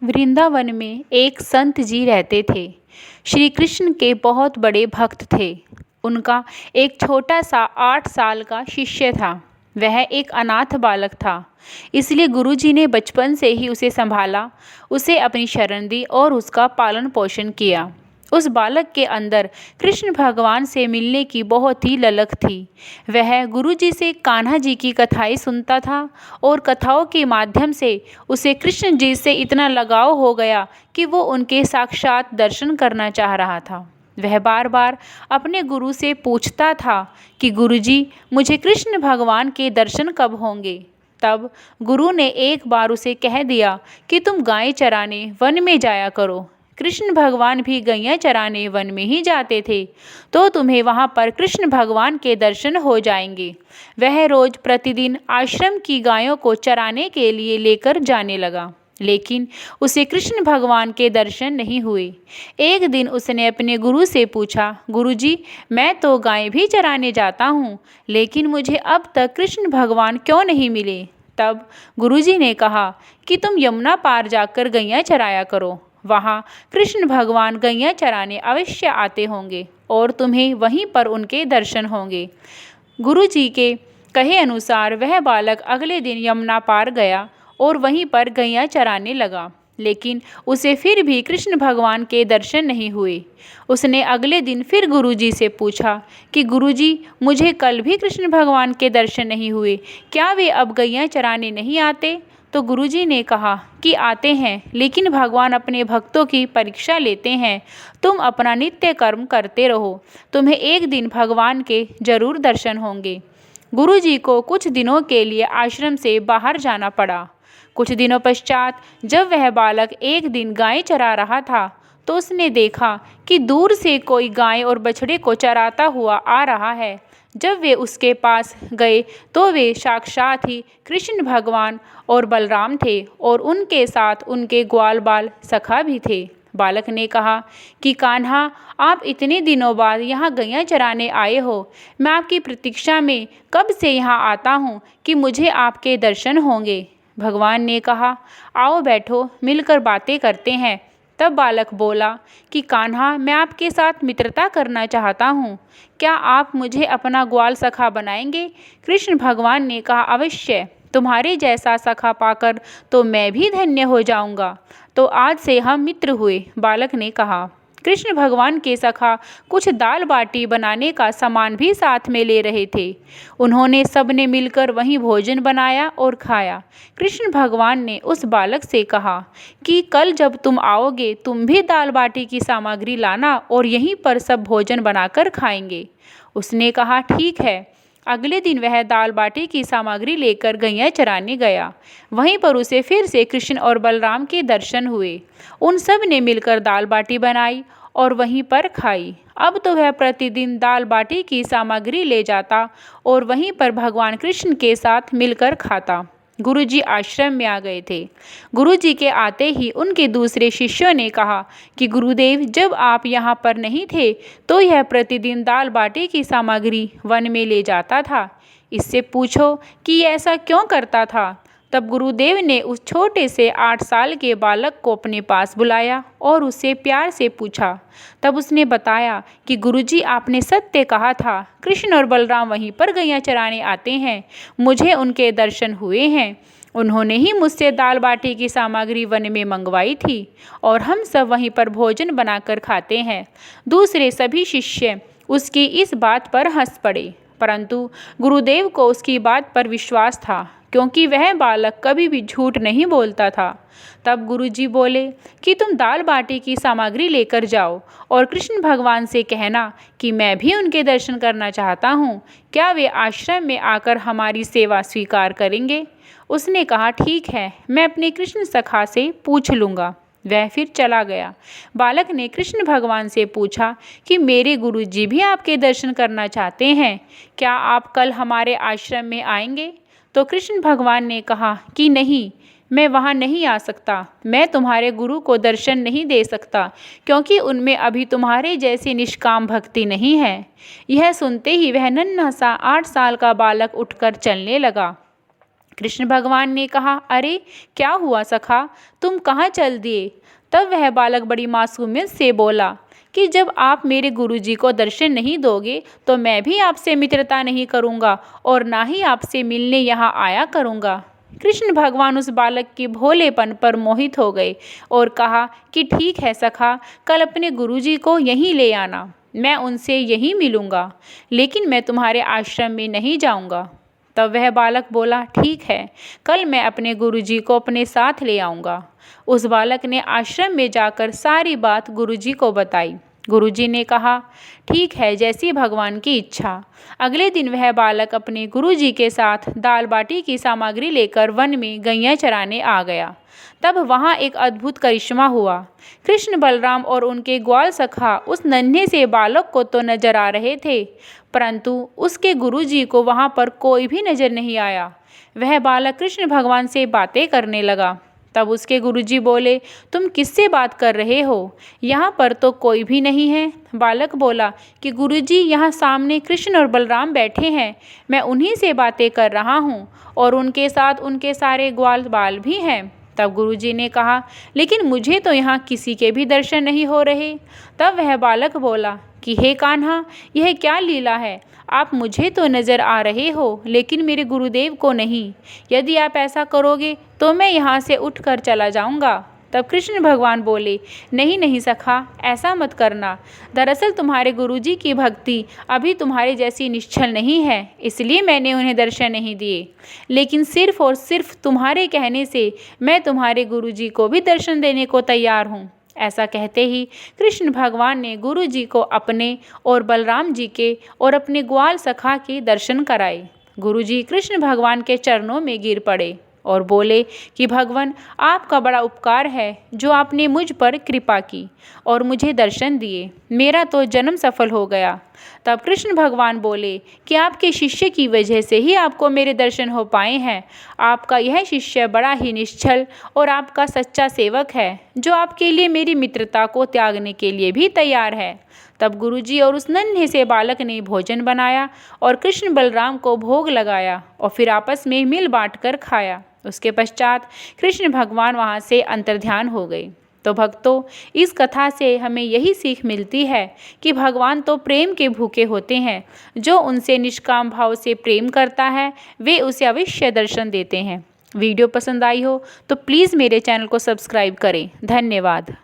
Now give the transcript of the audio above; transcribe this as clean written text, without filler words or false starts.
वृंदावन में एक संत जी रहते थे। श्री कृष्ण के बहुत बड़े भक्त थे। उनका एक छोटा सा 8 साल का शिष्य था। वह एक अनाथ बालक था, इसलिए गुरुजी ने बचपन से ही उसे संभाला, उसे अपनी शरण दी और उसका पालन पोषण किया। उस बालक के अंदर कृष्ण भगवान से मिलने की बहुत ही ललक थी। वह गुरुजी से कान्हा जी की कथाएं सुनता था और कथाओं के माध्यम से उसे कृष्ण जी से इतना लगाव हो गया कि वो उनके साक्षात दर्शन करना चाह रहा था। वह बार बार अपने गुरु से पूछता था कि गुरुजी, मुझे कृष्ण भगवान के दर्शन कब होंगे। तब गुरु ने एक बार उसे कह दिया कि तुम गाय चराने वन में जाया करो। कृष्ण भगवान भी गैया चराने वन में ही जाते थे, तो तुम्हें वहाँ पर कृष्ण भगवान के दर्शन हो जाएंगे। वह रोज प्रतिदिन आश्रम की गायों को चराने के लिए लेकर जाने लगा, लेकिन उसे कृष्ण भगवान के दर्शन नहीं हुए। एक दिन उसने अपने गुरु से पूछा, गुरुजी, मैं तो गाय भी चराने जाता हूँ, लेकिन मुझे अब तक कृष्ण भगवान क्यों नहीं मिले। तब गुरुजी ने कहा कि तुम यमुना पार जाकर गैया चराया करो। वहाँ कृष्ण भगवान गैया चराने अवश्य आते होंगे और तुम्हें वहीं पर उनके दर्शन होंगे। गुरुजी के कहे अनुसार वह बालक अगले दिन यमुना पार गया और वहीं पर गैया चराने लगा, लेकिन उसे फिर भी कृष्ण भगवान के दर्शन नहीं हुए। उसने अगले दिन फिर गुरुजी से पूछा कि गुरुजी, मुझे कल भी कृष्ण भगवान के दर्शन नहीं हुए, क्या वे अब गैया चराने नहीं आते। तो गुरुजी ने कहा कि आते हैं, लेकिन भगवान अपने भक्तों की परीक्षा लेते हैं। तुम अपना नित्य कर्म करते रहो, तुम्हें एक दिन भगवान के जरूर दर्शन होंगे। गुरुजी को कुछ दिनों के लिए आश्रम से बाहर जाना पड़ा। कुछ दिनों पश्चात जब वह बालक एक दिन गाय चरा रहा था, तो उसने देखा कि दूर से कोई गाय और बछड़े को चराता हुआ आ रहा है। जब वे उसके पास गए तो वे साक्षात ही कृष्ण भगवान और बलराम थे और उनके साथ उनके ग्वाल बाल सखा भी थे। बालक ने कहा कि कान्हा, आप इतने दिनों बाद यहाँ गैया चराने आए हो। मैं आपकी प्रतीक्षा में कब से यहाँ आता हूँ कि मुझे आपके दर्शन होंगे। भगवान ने कहा, आओ बैठो, मिलकर बातें करते हैं। तब बालक बोला कि कान्हा, मैं आपके साथ मित्रता करना चाहता हूँ, क्या आप मुझे अपना ग्वाल सखा बनाएंगे। कृष्ण भगवान ने कहा, अवश्य, तुम्हारे जैसा सखा पाकर तो मैं भी धन्य हो जाऊंगा। तो आज से हम मित्र हुए, बालक ने कहा। कृष्ण भगवान के सखा कुछ दाल बाटी बनाने का सामान भी साथ में ले रहे थे। उन्होंने सबने मिलकर वहीं भोजन बनाया और खाया। कृष्ण भगवान ने उस बालक से कहा कि कल जब तुम आओगे तुम भी दाल बाटी की सामग्री लाना और यहीं पर सब भोजन बनाकर खाएंगे। उसने कहा, ठीक है। अगले दिन वह दाल बाटी की सामग्री लेकर गैया चराने गया। वहीं पर उसे फिर से कृष्ण और बलराम के दर्शन हुए। उन सब ने मिलकर दाल बाटी बनाई और वहीं पर खाई। अब तो वह प्रतिदिन दाल बाटी की सामग्री ले जाता और वहीं पर भगवान कृष्ण के साथ मिलकर खाता। गुरुजी आश्रम में आ गए थे। गुरुजी के आते ही उनके दूसरे शिष्यों ने कहा कि गुरुदेव, जब आप यहाँ पर नहीं थे तो यह प्रतिदिन दाल बाटी की सामग्री वन में ले जाता था। इससे पूछो कि ऐसा क्यों करता था। तब गुरुदेव ने उस छोटे से 8 साल के बालक को अपने पास बुलाया और उससे प्यार से पूछा। तब उसने बताया कि गुरुजी, आपने सत्य कहा था, कृष्ण और बलराम वहीं पर गैया चराने आते हैं, मुझे उनके दर्शन हुए हैं। उन्होंने ही मुझसे दाल बाटी की सामग्री वन में मंगवाई थी और हम सब वहीं पर भोजन बनाकर खाते हैं। दूसरे सभी शिष्य उसकी इस बात पर हंस पड़े, परंतु गुरुदेव को उसकी बात पर विश्वास था, क्योंकि वह बालक कभी भी झूठ नहीं बोलता था। तब गुरुजी बोले कि तुम दाल बाटी की सामग्री लेकर जाओ और कृष्ण भगवान से कहना कि मैं भी उनके दर्शन करना चाहता हूँ, क्या वे आश्रम में आकर हमारी सेवा स्वीकार करेंगे। उसने कहा, ठीक है, मैं अपने कृष्ण सखा से पूछ लूँगा। वह फिर चला गया। बालक ने कृष्ण भगवान से पूछा कि मेरे गुरुजी भी आपके दर्शन करना चाहते हैं, क्या आप कल हमारे आश्रम में आएंगे। तो कृष्ण भगवान ने कहा कि नहीं, मैं वहाँ नहीं आ सकता। मैं तुम्हारे गुरु को दर्शन नहीं दे सकता, क्योंकि उनमें अभी तुम्हारे जैसी निष्काम भक्ति नहीं है। यह सुनते ही वह नन्हा सा 8 साल का बालक उठकर चलने लगा। कृष्ण भगवान ने कहा, अरे क्या हुआ सखा, तुम कहाँ चल दिए। तब वह बालक बड़ी मासूमियत से बोला कि जब आप मेरे गुरुजी को दर्शन नहीं दोगे तो मैं भी आपसे मित्रता नहीं करूँगा और ना ही आपसे मिलने यहाँ आया करूँगा। कृष्ण भगवान उस बालक के भोलेपन पर मोहित हो गए और कहा कि ठीक है सखा, कल अपने गुरुजी को यहीं ले आना, मैं उनसे यहीं मिलूँगा, लेकिन मैं तुम्हारे आश्रम में नहीं जाऊँगा। तब वह बालक बोला, ठीक है, कल मैं अपने गुरुजी को अपने साथ ले आऊँगा। उस बालक ने आश्रम में जाकर सारी बात गुरुजी को बताई। गुरुजी ने कहा, ठीक है, जैसी भगवान की इच्छा। अगले दिन वह बालक अपने गुरुजी के साथ दाल बाटी की सामग्री लेकर वन में गैया चराने आ गया। तब वहाँ एक अद्भुत करिश्मा हुआ। कृष्ण बलराम और उनके ग्वाल सखा उस नन्हे से बालक को तो नजर आ रहे थे, परंतु उसके गुरुजी को वहाँ पर कोई भी नजर नहीं आया। वह बालक कृष्ण भगवान से बातें करने लगा। तब उसके गुरुजी बोले, तुम किससे बात कर रहे हो? यहाँ पर तो कोई भी नहीं है। बालक बोला कि गुरुजी, यहाँ सामने कृष्ण और बलराम बैठे हैं, मैं उन्हीं से बातें कर रहा हूँ और उनके साथ उनके सारे ग्वाल बाल भी हैं। तब गुरुजी ने कहा, लेकिन मुझे तो यहाँ किसी के भी दर्शन नहीं हो रहे। तब वह बालक बोला कि हे कान्हा, यह क्या लीला है? आप मुझे तो नज़र आ रहे हो, लेकिन मेरे गुरुदेव को नहीं। यदि आप ऐसा करोगे तो मैं यहाँ से उठकर चला जाऊँगा। तब कृष्ण भगवान बोले, नहीं नहीं सखा, ऐसा मत करना। दरअसल तुम्हारे गुरुजी की भक्ति अभी तुम्हारे जैसी निश्चल नहीं है, इसलिए मैंने उन्हें दर्शन नहीं दिए। लेकिन सिर्फ और सिर्फ तुम्हारे कहने से मैं तुम्हारे गुरुजी को भी दर्शन देने को तैयार हूँ। ऐसा कहते ही कृष्ण भगवान ने गुरुजी को अपने और बलराम जी के और अपने ग्वाल सखा के दर्शन कराए। गुरुजी कृष्ण भगवान के चरणों में गिर पड़े और बोले कि भगवान, आपका बड़ा उपकार है जो आपने मुझ पर कृपा की और मुझे दर्शन दिए। मेरा तो जन्म सफल हो गया। तब कृष्ण भगवान बोले कि आपके शिष्य की वजह से ही आपको मेरे दर्शन हो पाए हैं। आपका यह शिष्य बड़ा ही निश्चल और आपका सच्चा सेवक है, जो आपके लिए मेरी मित्रता को त्यागने के लिए भी तैयार है। तब गुरुजी और उस नन्हे से बालक ने भोजन बनाया और कृष्ण बलराम को भोग लगाया और फिर आपस में मिल बांट कर खाया। उसके पश्चात कृष्ण भगवान वहाँ से अंतर्ध्यान हो गए। तो भक्तों, इस कथा से हमें यही सीख मिलती है कि भगवान तो प्रेम के भूखे होते हैं। जो उनसे निष्काम भाव से प्रेम करता है वे उसे अवश्य दर्शन देते हैं। वीडियो पसंद आई हो तो प्लीज़ मेरे चैनल को सब्सक्राइब करें। धन्यवाद।